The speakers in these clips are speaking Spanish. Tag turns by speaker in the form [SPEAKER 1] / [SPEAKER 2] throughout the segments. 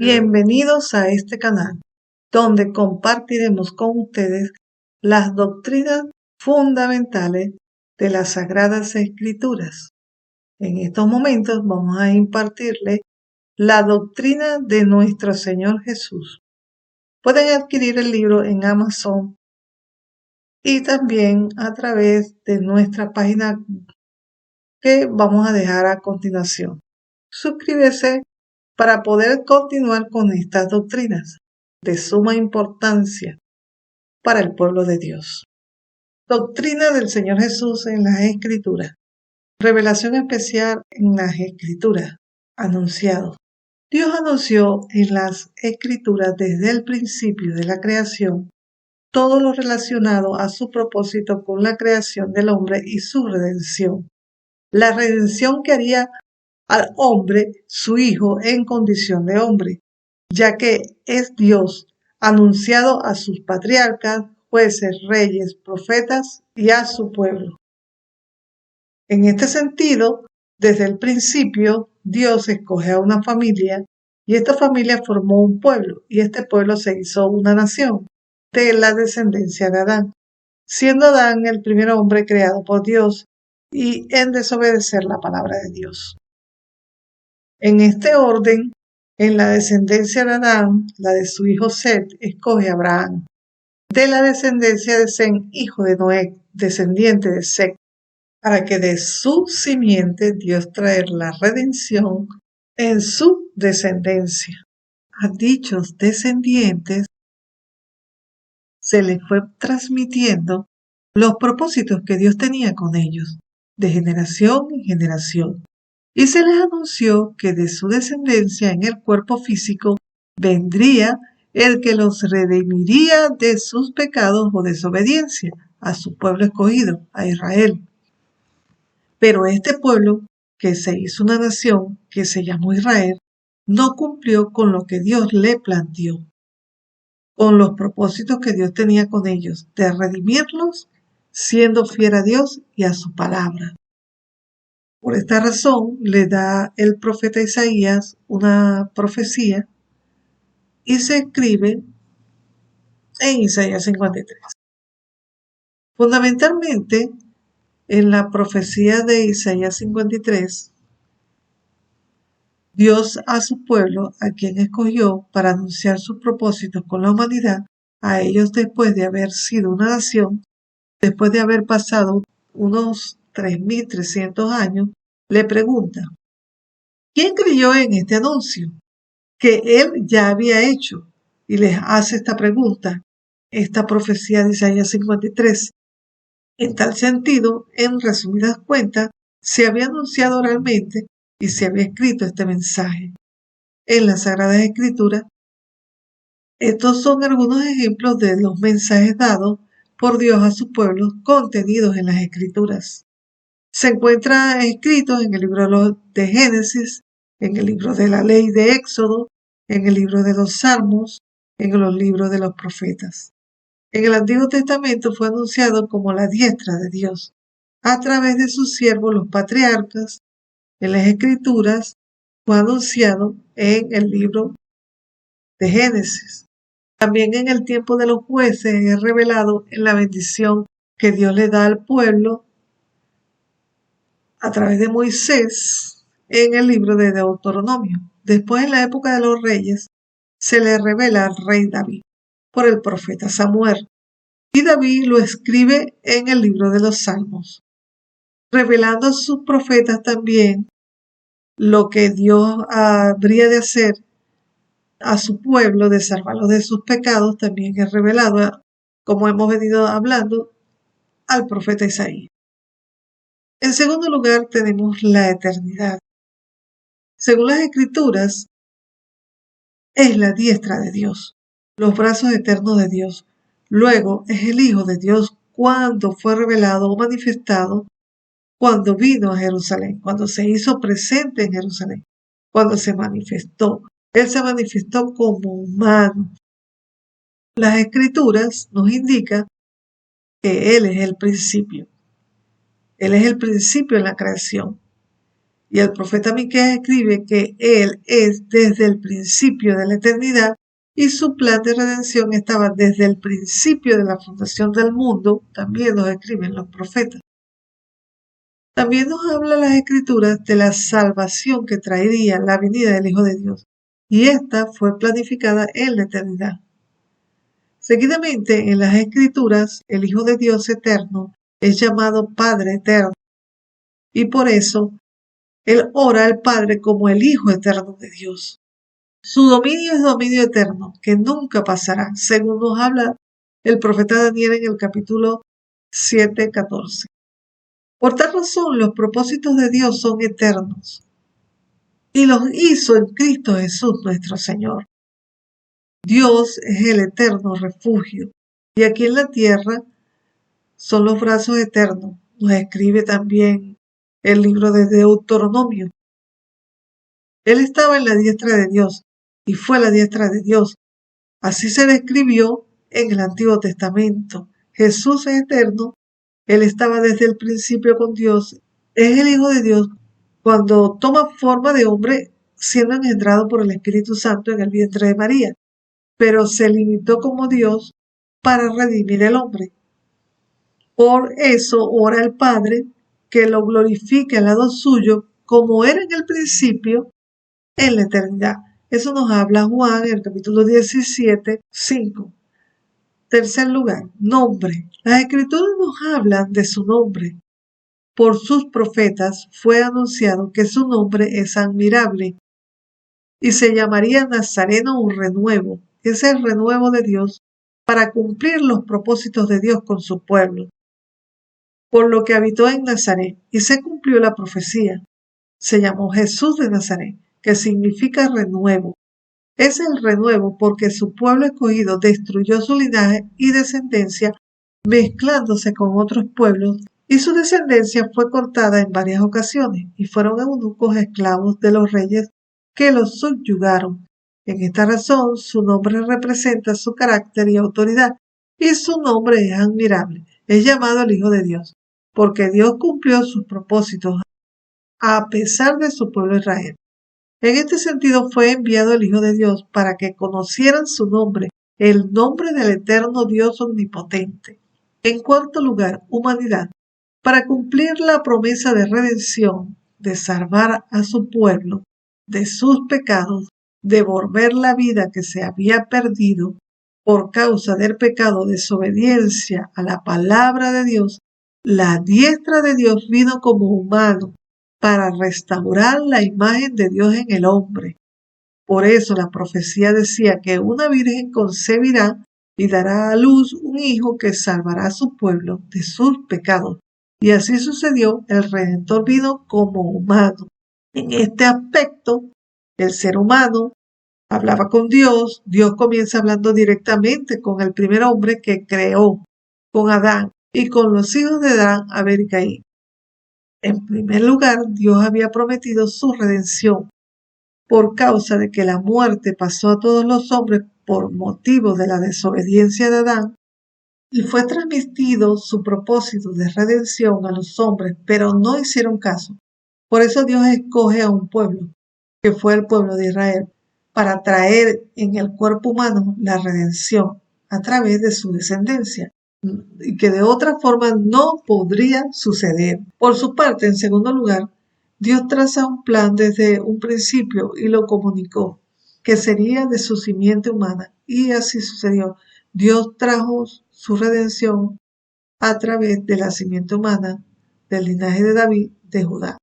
[SPEAKER 1] Bienvenidos a este canal, donde compartiremos con ustedes las doctrinas fundamentales de las Sagradas Escrituras. En estos momentos vamos a impartirles la doctrina de nuestro Señor Jesús. Pueden adquirir el libro en Amazon y también a través de nuestra página que vamos a dejar a continuación. Suscríbase para poder continuar con estas doctrinas de suma importancia para el pueblo de Dios. Doctrina del Señor Jesús en las Escrituras. Revelación especial en las Escrituras. Anunciado. Dios anunció en las Escrituras desde el principio de la creación todo lo relacionado a su propósito con la creación del hombre y su redención. La redención que haría al hombre su hijo en condición de hombre, ya que es Dios anunciado a sus patriarcas, jueces, reyes, profetas y a su pueblo. En este sentido, desde el principio, Dios escoge a una familia y esta familia formó un pueblo y este pueblo se hizo una nación de la descendencia de Adán, siendo Adán el primer hombre creado por Dios y en desobedecer la palabra de Dios. En este orden, en la descendencia de Adán, la de su hijo Set, escoge a Abraham. De la descendencia de Sem, hijo de Noé, descendiente de Set, para que de su simiente Dios traer la redención en su descendencia. A dichos descendientes se les fue transmitiendo los propósitos que Dios tenía con ellos, de generación en generación. Y se les anunció que de su descendencia en el cuerpo físico vendría el que los redimiría de sus pecados o desobediencia a su pueblo escogido, a Israel. Pero este pueblo, que se hizo una nación, que se llamó Israel, no cumplió con lo que Dios le planteó, con los propósitos que Dios tenía con ellos, de redimirlos, siendo fiel a Dios y a su palabra. Por esta razón le da el profeta Isaías una profecía y se escribe en Isaías 53. Fundamentalmente, en la profecía de Isaías 53, Dios a su pueblo, a quien escogió para anunciar sus propósitos con la humanidad, a ellos después de haber sido una nación, después de haber pasado unos 3.300 años, le pregunta: ¿quién creyó en este anuncio que él ya había hecho? Y les hace esta pregunta, esta profecía de Isaías 53. En tal sentido, en resumidas cuentas, se había anunciado oralmente y se había escrito este mensaje en las Sagradas Escrituras. Estos son algunos ejemplos de los mensajes dados por Dios a su pueblo contenidos en las Escrituras. Se encuentra escrito en el libro de Génesis, en el libro de la Ley de Éxodo, en el libro de los Salmos, en los libros de los profetas. En el Antiguo Testamento fue anunciado como la diestra de Dios, a través de sus siervos los patriarcas. En las Escrituras fue anunciado en el libro de Génesis. También en el tiempo de los jueces es revelado en la bendición que Dios le da al pueblo a través de Moisés en el libro de Deuteronomio. Después, en la época de los reyes, se le revela al rey David por el profeta Samuel. Y David lo escribe en el libro de los Salmos, revelando a sus profetas también lo que Dios habría de hacer a su pueblo, de salvarlos de sus pecados, también es revelado, como hemos venido hablando, al profeta Isaías. En segundo lugar, tenemos la eternidad. Según las Escrituras, es la diestra de Dios, los brazos eternos de Dios. Luego es el Hijo de Dios cuando fue revelado o manifestado, cuando vino a Jerusalén, cuando se hizo presente en Jerusalén, cuando se manifestó. Él se manifestó como humano. Las Escrituras nos indican que Él es el principio. Él es el principio en la creación. Y el profeta Miqueas escribe que Él es desde el principio de la eternidad y su plan de redención estaba desde el principio de la fundación del mundo, también nos escriben los profetas. También nos habla las Escrituras de la salvación que traería la venida del Hijo de Dios, y esta fue planificada en la eternidad. Seguidamente, en las Escrituras, el Hijo de Dios eterno es llamado Padre eterno, y por eso Él ora al Padre como el Hijo eterno de Dios. Su dominio es dominio eterno, que nunca pasará, según nos habla el profeta Daniel en el capítulo 7:14. Por tal razón, los propósitos de Dios son eternos, y los hizo en Cristo Jesús nuestro Señor. Dios es el eterno refugio, y aquí en la tierra son los brazos eternos. Nos escribe también el libro de Deuteronomio. Él estaba en la diestra de Dios, y fue la diestra de Dios. Así se describió en el Antiguo Testamento. Jesús es eterno, Él estaba desde el principio con Dios, es el Hijo de Dios cuando toma forma de hombre siendo engendrado por el Espíritu Santo en el vientre de María, pero se limitó como Dios para redimir al hombre. Por eso ora el Padre que lo glorifique al lado suyo como era en el principio, en la eternidad. Eso nos habla Juan en el capítulo 17:5. Tercer lugar, nombre. Las Escrituras nos hablan de su nombre. Por sus profetas fue anunciado que su nombre es admirable y se llamaría Nazareno un renuevo. Es el renuevo de Dios para cumplir los propósitos de Dios con su pueblo. Por lo que habitó en Nazaret y se cumplió la profecía. Se llamó Jesús de Nazaret, que significa renuevo. Es el renuevo porque su pueblo escogido destruyó su linaje y descendencia mezclándose con otros pueblos y su descendencia fue cortada en varias ocasiones y fueron eunucos esclavos de los reyes que los subyugaron. En esta razón su nombre representa su carácter y autoridad y su nombre es admirable. Es llamado el Hijo de Dios porque Dios cumplió sus propósitos a pesar de su pueblo Israel. En este sentido fue enviado el Hijo de Dios para que conocieran su nombre, el nombre del eterno Dios omnipotente. En cuarto lugar, humanidad. Para cumplir la promesa de redención, de salvar a su pueblo de sus pecados, devolver la vida que se había perdido por causa del pecado de desobediencia a la palabra de Dios, la diestra de Dios vino como humano para restaurar la imagen de Dios en el hombre. Por eso la profecía decía que una virgen concebirá y dará a luz un hijo que salvará a su pueblo de sus pecados. Y así sucedió, el Redentor vino como humano. En este aspecto, el ser humano hablaba con Dios. Dios comienza hablando directamente con el primer hombre que creó, con Adán, y con los hijos de Adán, Abel y Caín. En primer lugar, Dios había prometido su redención por causa de que la muerte pasó a todos los hombres por motivo de la desobediencia de Adán, y fue transmitido su propósito de redención a los hombres, pero no hicieron caso. Por eso Dios escoge a un pueblo, que fue el pueblo de Israel, para traer en el cuerpo humano la redención a través de su descendencia, y que de otra forma no podría suceder. Por su parte, en segundo lugar, Dios traza un plan desde un principio y lo comunicó, que sería de su simiente humana, y así sucedió. Dios trajo su redención a través de la simiente humana del linaje de David de Judá.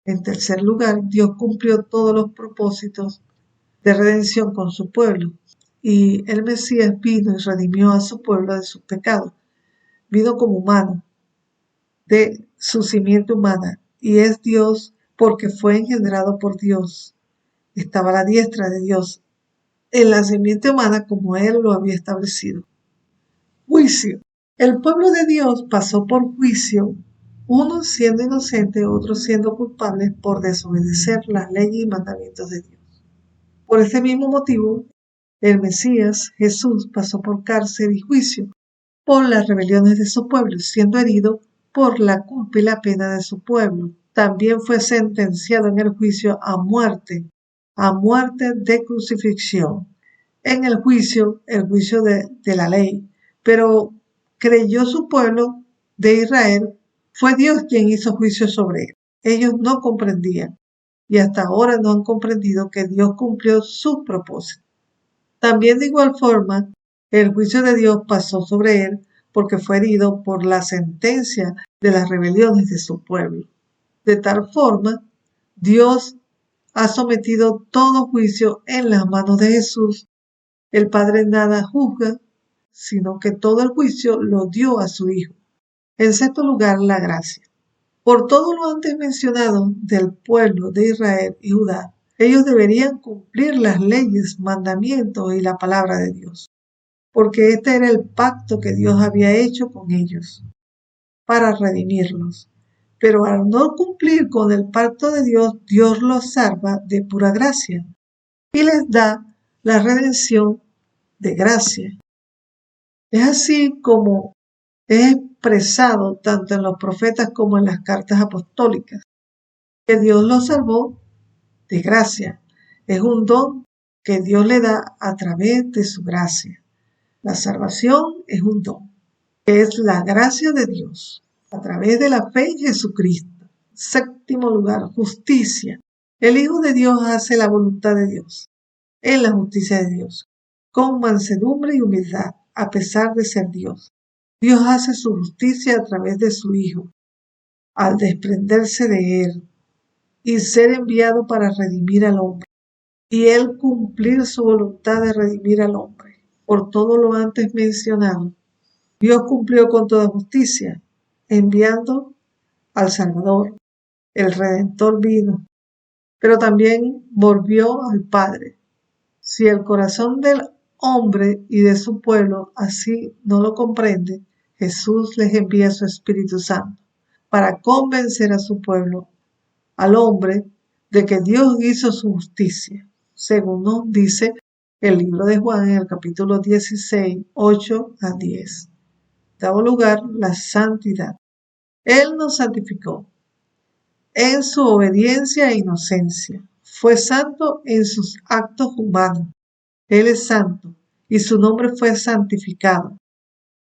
[SPEAKER 1] En tercer lugar, Dios cumplió todos los propósitos de redención con su pueblo, y el Mesías vino y redimió a su pueblo de sus pecados. Vino como humano, de su simiente humana, y es Dios porque fue engendrado por Dios. Estaba a la diestra de Dios en la simiente humana como Él lo había establecido. Juicio. El pueblo de Dios pasó por juicio, unos siendo inocentes, otros siendo culpables por desobedecer las leyes y mandamientos de Dios. Por este mismo motivo, el Mesías, Jesús, pasó por cárcel y juicio por las rebeliones de su pueblo, siendo herido por la culpa y la pena de su pueblo. también fue sentenciado en el juicio a muerte de crucifixión. En el juicio de la ley, pero creyó su pueblo de Israel, fue Dios quien hizo juicio sobre él. Ellos no comprendían y hasta ahora no han comprendido que Dios cumplió sus propósitos. También de igual forma, el juicio de Dios pasó sobre él porque fue herido por la sentencia de las rebeliones de su pueblo. De tal forma, Dios ha sometido todo juicio en las manos de Jesús. El Padre nada juzga, sino que todo el juicio lo dio a su Hijo. En sexto lugar, la gracia. Por todo lo antes mencionado del pueblo de Israel y Judá, ellos deberían cumplir las leyes, mandamientos y la palabra de Dios, porque este era el pacto que Dios había hecho con ellos para redimirlos. Pero al no cumplir con el pacto de Dios, Dios los salva de pura gracia y les da la redención de gracia. Es así como es expresado tanto en los profetas como en las cartas apostólicas, que Dios los salvó de gracia. Es un don que Dios le da a través de su gracia. La salvación es un don, que es la gracia de Dios a través de la fe en Jesucristo. Séptimo lugar, justicia. El Hijo de Dios hace la voluntad de Dios, en la justicia de Dios, con mansedumbre y humildad, a pesar de ser Dios. Dios hace su justicia a través de su Hijo, al desprenderse de Él y ser enviado para redimir al hombre, y Él cumplir su voluntad de redimir al hombre. Por todo lo antes mencionado, Dios cumplió con toda justicia, enviando al Salvador. El Redentor vino, pero también volvió al Padre. Si el corazón del hombre y de su pueblo así no lo comprende, Jesús les envía su Espíritu Santo para convencer a su pueblo, al hombre, de que Dios hizo su justicia, según nos dice el libro de Juan en el capítulo 16, 8 a 10. Dado lugar, la santidad. Él nos santificó en su obediencia e inocencia. Fue santo en sus actos humanos. Él es santo y su nombre fue santificado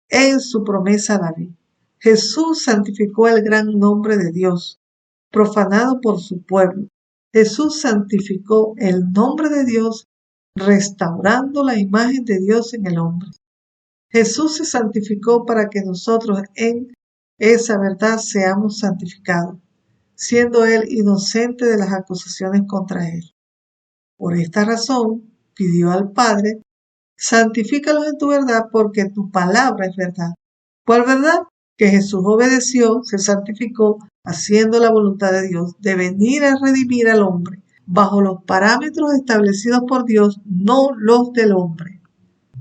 [SPEAKER 1] en su promesa a David. Jesús santificó el gran nombre de Dios, profanado por su pueblo. Jesús santificó el nombre de Dios, restaurando la imagen de Dios en el hombre. Jesús se santificó para que nosotros en esa verdad seamos santificados, siendo Él inocente de las acusaciones contra Él. Por esta razón, pidió al Padre: santifícalos en tu verdad, porque tu palabra es verdad. ¿Cuál verdad? Que Jesús obedeció, se santificó, haciendo la voluntad de Dios, de venir a redimir al hombre, bajo los parámetros establecidos por Dios, no los del hombre.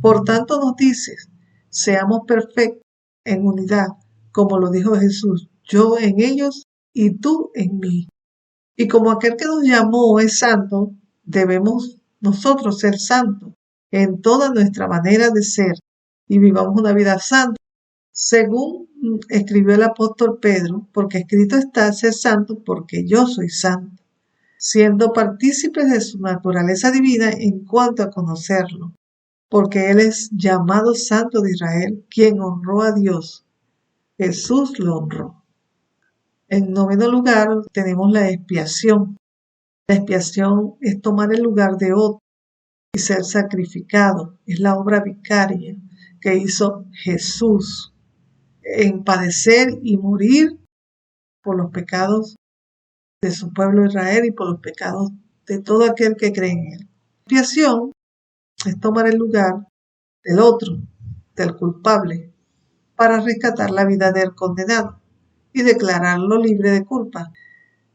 [SPEAKER 1] Por tanto nos dices, seamos perfectos en unidad, como lo dijo Jesús, yo en ellos y tú en mí. Y como aquel que nos llamó es santo, debemos nosotros ser santos en toda nuestra manera de ser y vivamos una vida santa, según escribió el apóstol Pedro, porque escrito está: ser santo porque yo soy santo, siendo partícipes de su naturaleza divina en cuanto a conocerlo, porque Él es llamado Santo de Israel, quien honró a Dios. Jesús lo honró. En noveno lugar tenemos la expiación. La expiación es tomar el lugar de otro y ser sacrificado. Es la obra vicaria que hizo Jesús en padecer y morir por los pecados de su pueblo Israel y por los pecados de todo aquel que cree en Él. La expiación es tomar el lugar del otro, del culpable, para rescatar la vida del condenado y declararlo libre de culpa.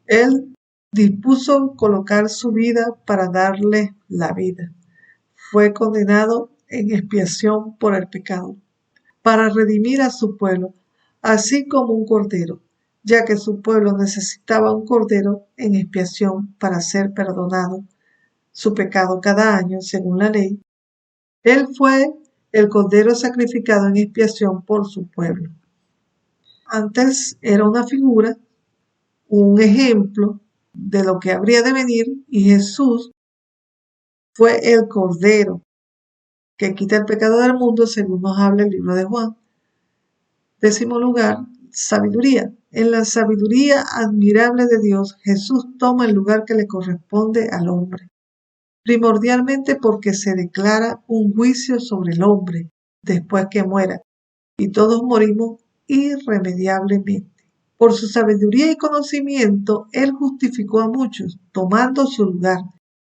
[SPEAKER 1] Él dispuso colocar su vida para darle la vida. Fue condenado en expiación por el pecado, para redimir a su pueblo, así como un cordero, ya que su pueblo necesitaba un cordero en expiación para ser perdonado su pecado cada año según la ley. Él fue el cordero sacrificado en expiación por su pueblo. Antes era una figura, un ejemplo de lo que habría de venir, y Jesús fue el Cordero que quita el pecado del mundo, según nos habla el libro de Juan. 10º lugar, sabiduría. En la sabiduría admirable de Dios, Jesús toma el lugar que le corresponde al hombre, primordialmente porque se declara un juicio sobre el hombre después que muera, y todos morimos irremediablemente. Por su sabiduría y conocimiento, Él justificó a muchos, tomando su lugar,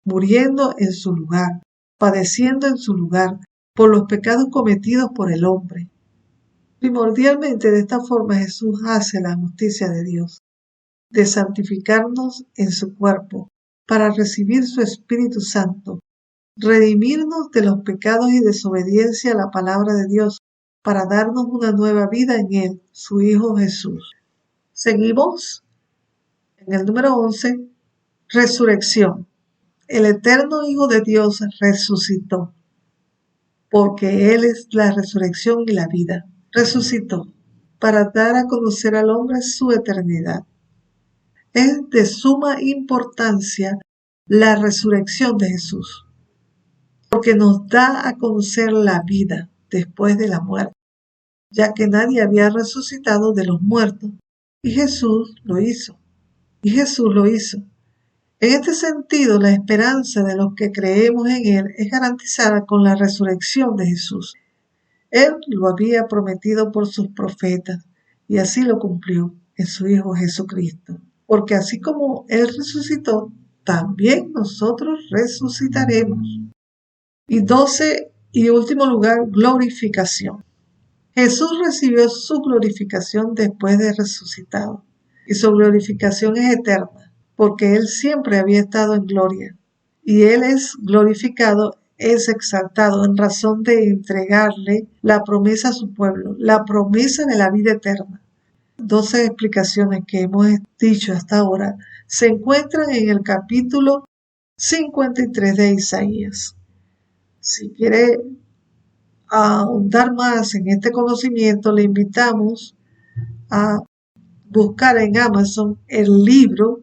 [SPEAKER 1] muriendo en su lugar, padeciendo en su lugar, por los pecados cometidos por el hombre. Primordialmente, de esta forma Jesús hace la justicia de Dios, de santificarnos en su cuerpo, para recibir su Espíritu Santo, redimirnos de los pecados y desobediencia a la palabra de Dios, para darnos una nueva vida en Él, su Hijo Jesús. Seguimos en el número 11, resurrección. El eterno Hijo de Dios resucitó, porque Él es la resurrección y la vida. Resucitó para dar a conocer al hombre su eternidad. Es de suma importancia la resurrección de Jesús, porque nos da a conocer la vida después de la muerte, ya que nadie había resucitado de los muertos, y Jesús lo hizo. Y Jesús lo hizo. En este sentido, la esperanza de los que creemos en Él es garantizada con la resurrección de Jesús. Él lo había prometido por sus profetas, y así lo cumplió en su Hijo Jesucristo. Porque así como Él resucitó, también nosotros resucitaremos. Y 12 y último lugar, glorificación. Jesús recibió su glorificación después de resucitado, y su glorificación es eterna, porque Él siempre había estado en gloria, y Él es glorificado, es exaltado en razón de entregarle la promesa a su pueblo, la promesa de la vida eterna. 12 explicaciones que hemos dicho hasta ahora se encuentran en el capítulo 53 de Isaías. Si quiere ahondar más en este conocimiento, le invitamos a buscar en Amazon el libro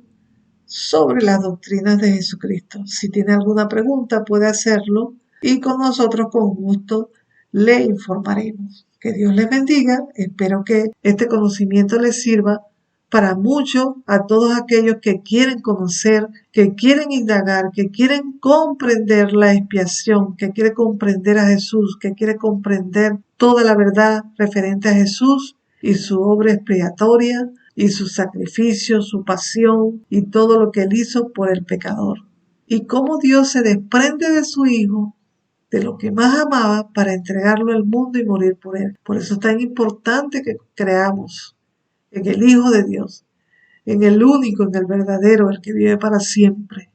[SPEAKER 1] sobre las doctrinas de Jesucristo. Si tiene alguna pregunta, puede hacerlo y con nosotros con gusto le informaremos. Que Dios les bendiga. Espero que este conocimiento les sirva para mucho a todos aquellos que quieren conocer, que quieren indagar, que quieren comprender la expiación, que quieren comprender a Jesús, que quieren comprender toda la verdad referente a Jesús y su obra expiatoria y su sacrificio, su pasión y todo lo que Él hizo por el pecador. Y cómo Dios se desprende de su Hijo, de lo que más amaba, para entregarlo al mundo y morir por Él. Por eso es tan importante que creamos en el Hijo de Dios, en el único, en el verdadero, el que vive para siempre.